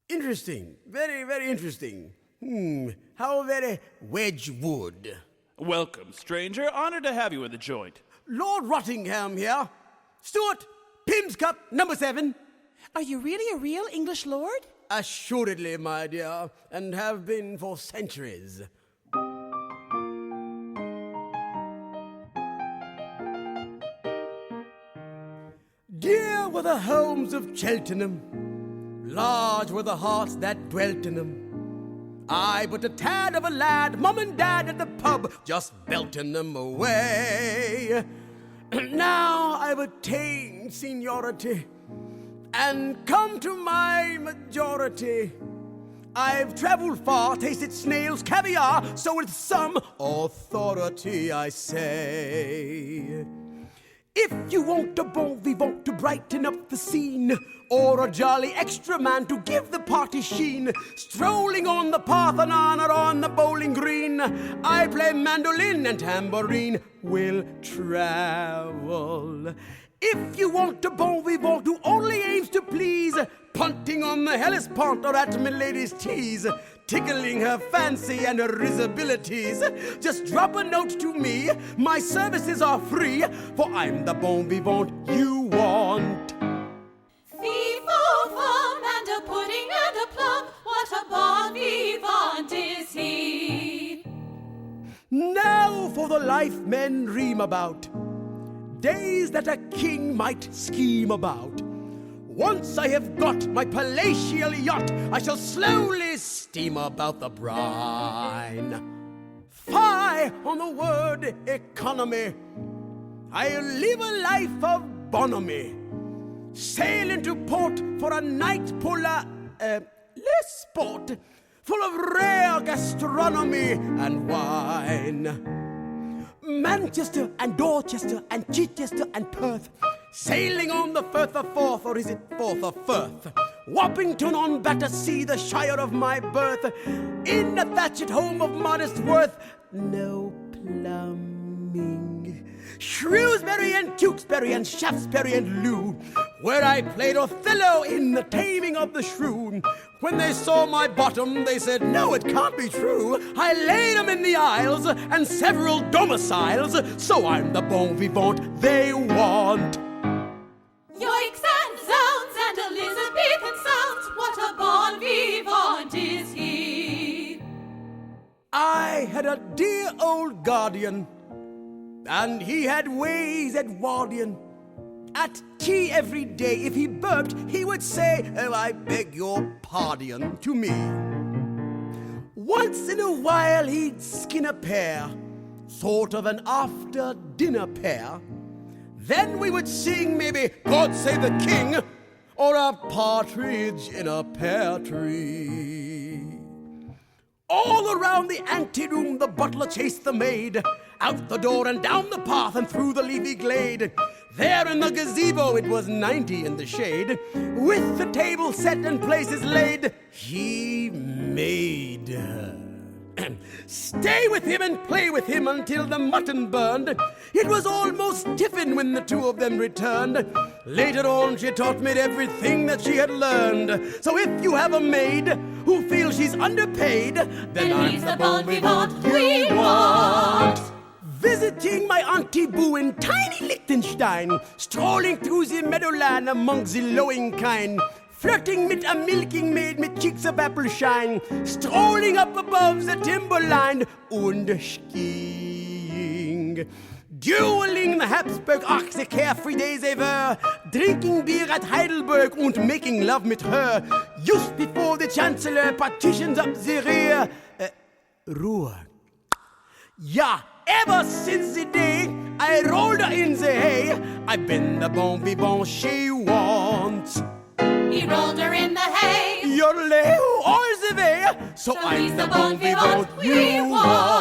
Interesting. Very, very interesting. How very Wedgwood. Welcome, stranger. Honored to have you in the joint. Lord Rottingham here. Stuart, Pim's Cup, number 7. Are you really a real English lord? Assuredly, my dear, and have been for centuries. Dear were the homes of Cheltenham, large were the hearts that dwelt in them. I but a tad of a lad, mum and dad at the pub, just belting them away. Now I've attained seniority and come to my majority. I've travelled far, tasted snails, caviar, so with some authority I say, if you want a bon vivant to brighten up the scene, or a jolly extra man to give the party sheen, strolling on the Parthenon or on the bowling green, I play mandolin and tambourine, will travel. If you want a bon vivant who only aims to please, punting on the Hellespont or at milady's tease, tickling her fancy and her risibilities, just drop a note to me, my services are free, for I'm the bon vivant you want. Fee-fo-fum and a pudding and a plum, what a bon vivant is he. Now for the life men dream about, days that a king might scheme about. Once I have got my palatial yacht, I shall slowly steam about the brine. Fie on the word economy, I'll live a life of bonhomie. Sail into port for a night puller, less sport, full of rare gastronomy and wine. Manchester and Dorchester and Chichester and Perth, sailing on the Firth of Forth, or is it Forth of Firth? Wappington on Battersea, the shire of my birth, in a thatched home of modest worth, no plumbing. Shrewsbury and Tewkesbury and Shaftesbury and Loo, where I played Othello in the Taming of the Shrew. When they saw my bottom, they said, no, it can't be true. I laid them in the Isles and several domiciles, so I'm the bon vivant they want. Yoicks and zounds and Elizabethan sounds, what a bon vivant is he. I had a dear old guardian, and he had ways Edwardian. At tea every day, if he burped, he would say, oh, I beg your pardon, to me. Once in a while he'd skin a pear, sort of an after-dinner pair. Then we would sing maybe God Save the King, or a partridge in a pear tree. All around the anteroom the butler chased the maid, out the door and down the path and through the leafy glade. There in the gazebo it was 90 in the shade, with the table set and places laid, he made her. Stay with him and play with him until the mutton burned. It was almost tiffin when the two of them returned. Later on she taught me everything that she had learned. So if you have a maid who feels she's underpaid, then I'm the bon vivant we want. Visiting my Auntie Boo in tiny Liechtenstein, strolling through the meadowland among the lowing kine, flirting mit a milking maid mit cheeks of apple shine, strolling up above the timberline und skiing. Dueling the Habsburg, ach, the carefree days they were, drinking beer at Heidelberg and making love with her, just before the Chancellor partitions up the rear. Ruhe. Ja, ever since the day I rolled her in the hay, I've been the bon vivant she wants. He rolled her in the hay, Yodelay, all the way, so I'm the bon vivant you want.